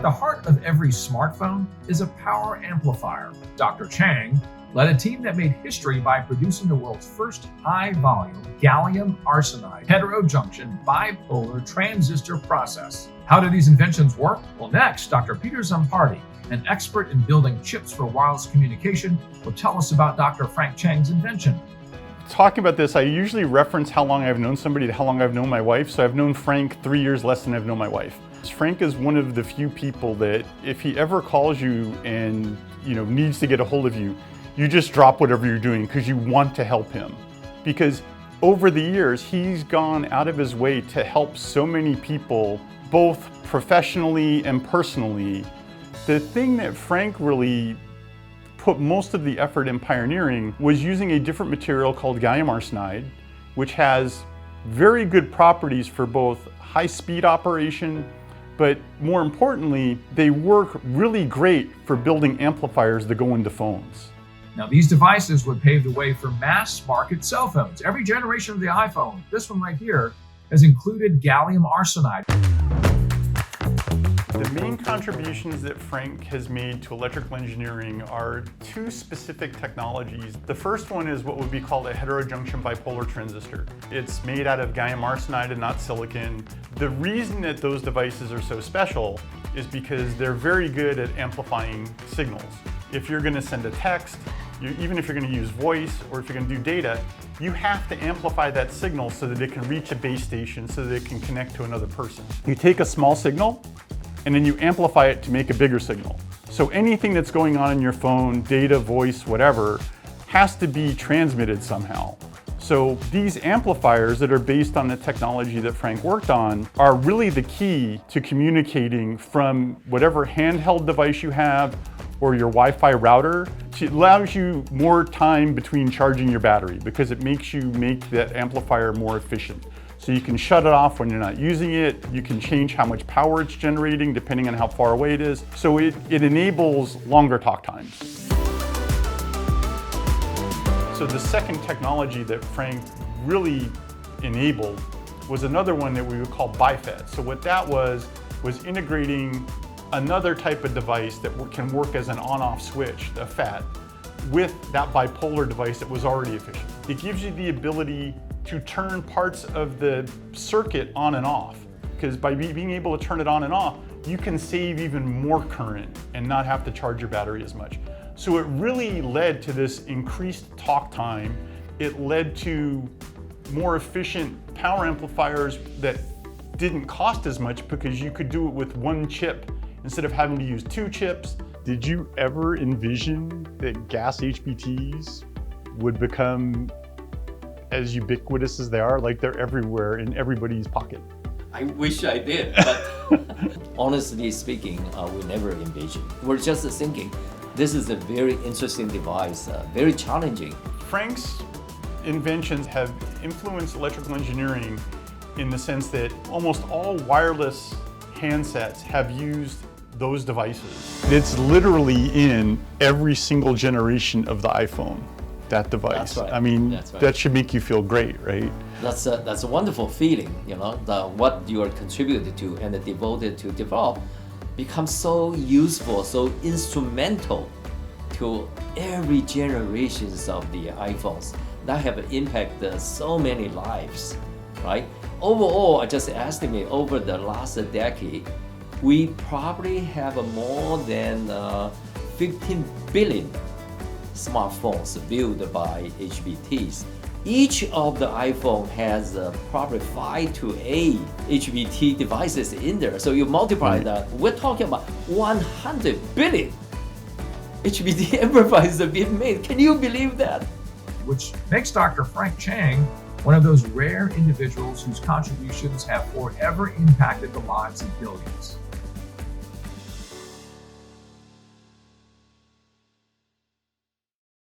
At the heart of every smartphone is a power amplifier. Dr. Chang led a team that made history by producing the world's first high-volume gallium arsenide heterojunction bipolar transistor process. How do these inventions work? Well, next, Dr. Peter Zampardi, an expert in building chips for wireless communication, will tell us about Dr. Frank Chang's invention. Talking about this, I usually reference how long I've known somebody to how long I've known my wife. So I've known Frank 3 years less than I've known my wife. Frank is one of the few people that if he ever calls you and needs to get a hold of you, you just drop whatever you're doing because you want to help him. Because over the years, he's gone out of his way to help so many people, both professionally and personally. The thing that Frank really put most of the effort in pioneering was using a different material called gallium arsenide, which has very good properties for both high-speed operation, but more importantly, they work really great for building amplifiers that go into phones. Now, these devices would pave the way for mass-market cell phones. Every generation of the iPhone, this one right here, has included gallium arsenide. The main contributions that Frank has made to electrical engineering are two specific technologies. The first one is what would be called a heterojunction bipolar transistor. It's made out of gallium arsenide and not silicon. The reason that those devices are so special is because they're very good at amplifying signals. If you're going to send a text, even if you're going to use voice or if you're going to do data, you have to amplify that signal so that it can reach a base station so that it can connect to another person. You take a small signal and then you amplify it to make a bigger signal. So anything that's going on in your phone, data, voice, whatever, has to be transmitted somehow. So these amplifiers that are based on the technology that Frank worked on are really the key to communicating from whatever handheld device you have or your Wi-Fi router. It allows you more time between charging your battery because it makes you make that amplifier more efficient. So you can shut it off when you're not using it. You can change how much power it's generating depending on how far away it is. So it enables longer talk times. So the second technology that Frank really enabled was another one that we would call BiFET. So what that was integrating another type of device that can work as an on-off switch, a FET, with that bipolar device that was already efficient. It gives you the ability to turn parts of the circuit on and off, because by being able to turn it on and off, you can save even more current and not have to charge your battery as much. So it really led to this increased talk time. It led to more efficient power amplifiers that didn't cost as much because you could do it with one chip instead of having to use two chips. Did you ever envision that gas HBTs would become as ubiquitous as they are? Like they're everywhere in everybody's pocket. I wish I did, but honestly speaking, we never envisioned. We're just thinking, this is a very interesting device, very challenging. Frank's inventions have influenced electrical engineering in the sense that almost all wireless handsets have used those devices. It's literally in every single generation of the iPhone, that device. That's right. I mean, That's right. That should make you feel great, right? That's a wonderful feeling, what you are contributed to and devoted to develop becomes so useful, so instrumental to every generations of the iPhones that have impacted so many lives, right? Overall, I just estimate over the last decade, we probably have more than 15 billion smartphones built by HBTs. Each of the iPhone has probably 5 to 8 HBT devices in there. So you multiply that, we're talking about 100 billion HBT amplifiers being made. Can you believe that? Which makes Dr. Frank Chang one of those rare individuals whose contributions have forever impacted the lives of billions.